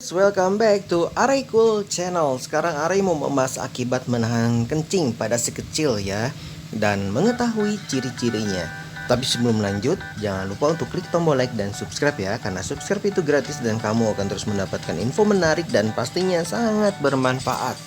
guys, welcome back to Aray Cool Channel. Sekarang Aray mau membahas akibat menahan kencing pada si kecil ya, dan mengetahui ciri-cirinya. Tapi sebelum lanjut, jangan lupa untuk klik tombol like dan subscribe ya, karena subscribe itu gratis dan kamu akan terus mendapatkan info menarik dan pastinya sangat bermanfaat.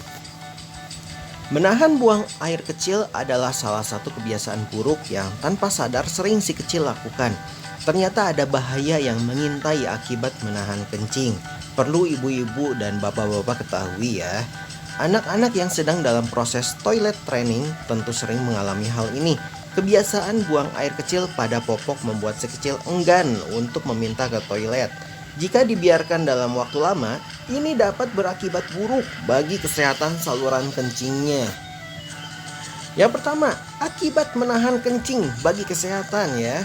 Menahan buang air kecil adalah salah satu kebiasaan buruk yang tanpa sadar sering si kecil lakukan. Ternyata ada bahaya yang mengintai akibat menahan kencing. Perlu ibu-ibu dan bapak-bapak ketahui ya. Anak-anak yang sedang dalam proses toilet training tentu sering mengalami hal ini. Kebiasaan buang air kecil pada popok membuat si kecil enggan untuk meminta ke toilet. Jika dibiarkan dalam waktu lama, ini dapat berakibat buruk bagi kesehatan saluran kencingnya. Yang pertama, akibat menahan kencing bagi kesehatan ya.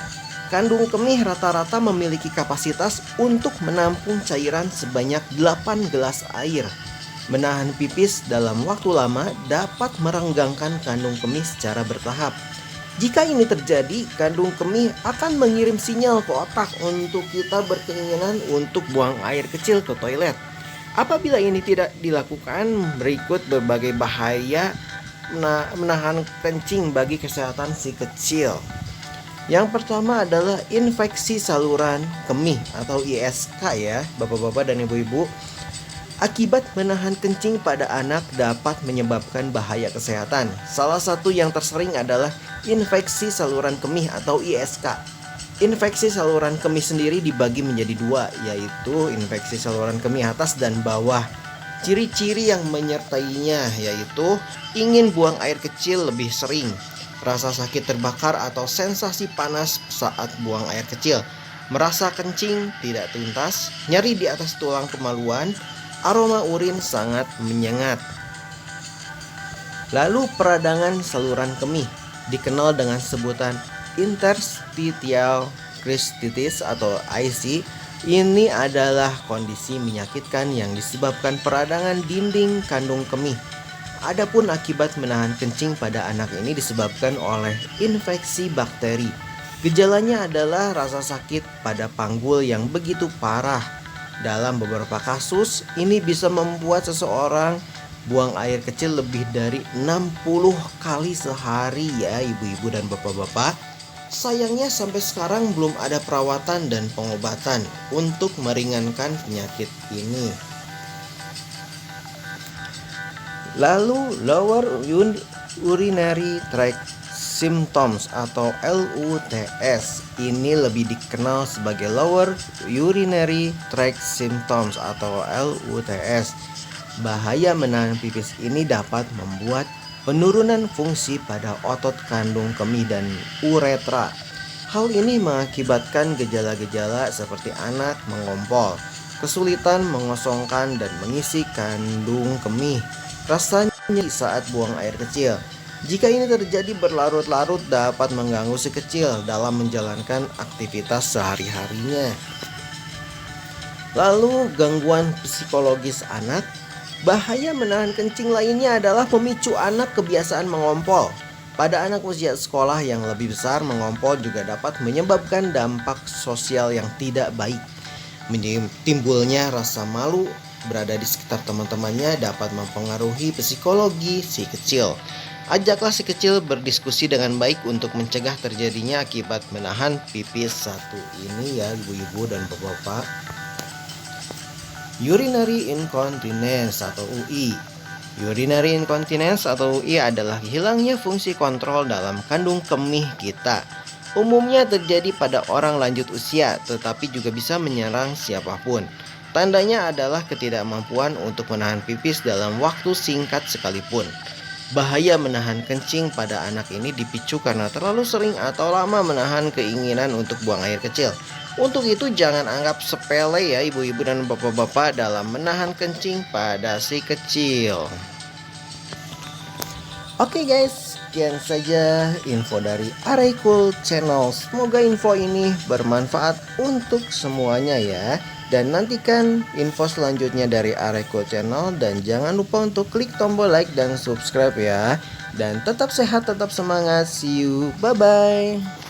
Kandung kemih rata-rata memiliki kapasitas untuk menampung cairan sebanyak 8 gelas air. Menahan pipis dalam waktu lama dapat merenggangkan kandung kemih secara bertahap. Jika ini terjadi, kandung kemih akan mengirim sinyal ke otak untuk kita berkeinginan untuk buang air kecil ke toilet. Apabila ini tidak dilakukan, berikut berbagai bahaya menahan kencing bagi kesehatan si kecil. Yang pertama adalah infeksi saluran kemih atau ISK ya, bapak-bapak dan ibu-ibu. Akibat menahan kencing pada anak dapat menyebabkan bahaya kesehatan. Salah satu yang tersering adalah infeksi saluran kemih atau ISK. Infeksi saluran kemih sendiri dibagi menjadi dua, yaitu infeksi saluran kemih atas dan bawah. Ciri-ciri yang menyertainya yaitu ingin buang air kecil lebih sering, rasa sakit terbakar atau sensasi panas saat buang air kecil, merasa kencing tidak tuntas, nyeri di atas tulang kemaluan, aroma urin sangat menyengat. Lalu peradangan saluran kemih dikenal dengan sebutan interstitial cystitis atau IC. Ini adalah kondisi menyakitkan yang disebabkan peradangan dinding kandung kemih. Adapun akibat menahan kencing pada anak ini disebabkan oleh infeksi bakteri. Gejalanya adalah rasa sakit pada panggul yang begitu parah. Dalam beberapa kasus, ini bisa membuat seseorang buang air kecil lebih dari 60 kali sehari ya ibu-ibu dan bapak-bapak. Sayangnya sampai sekarang belum ada perawatan dan pengobatan untuk meringankan penyakit ini. Lalu lower urinary tract symptoms atau LUTS. Ini lebih dikenal sebagai lower urinary tract symptoms atau LUTS. Bahaya menahan pipis ini dapat membuat penurunan fungsi pada otot kandung kemih dan uretra. Hal ini mengakibatkan gejala-gejala seperti anak mengompol, kesulitan mengosongkan dan mengisi kandung kemih, rasanya saat buang air kecil. Jika ini terjadi berlarut-larut dapat mengganggu si kecil dalam menjalankan aktivitas sehari-harinya. Lalu gangguan psikologis anak. Bahaya menahan kencing lainnya adalah pemicu anak kebiasaan mengompol. Pada anak usia sekolah yang lebih besar, mengompol juga dapat menyebabkan dampak sosial yang tidak baik. Timbulnya rasa malu berada di sekitar teman-temannya dapat mempengaruhi psikologi si kecil. Ajaklah si kecil berdiskusi dengan baik untuk mencegah terjadinya akibat menahan pipis satu ini ya ibu-ibu dan bapak-bapak. Urinary incontinence atau UI. Urinary incontinence atau UI adalah hilangnya fungsi kontrol dalam kandung kemih kita. Umumnya terjadi pada orang lanjut usia, tetapi juga bisa menyerang siapapun. Tandanya adalah ketidakmampuan untuk menahan pipis dalam waktu singkat sekalipun. Bahaya menahan kencing pada anak ini dipicu karena terlalu sering atau lama menahan keinginan untuk buang air kecil. Untuk itu jangan anggap sepele ya ibu-ibu dan bapak-bapak dalam menahan kencing pada si kecil. Oke guys, sekian saja info dari Aray Cool Channel. Semoga info ini bermanfaat untuk semuanya ya. Dan nantikan info selanjutnya dari Aray Cool Channel. Dan jangan lupa untuk klik tombol like dan subscribe ya. Dan tetap sehat, tetap semangat. See you, bye-bye.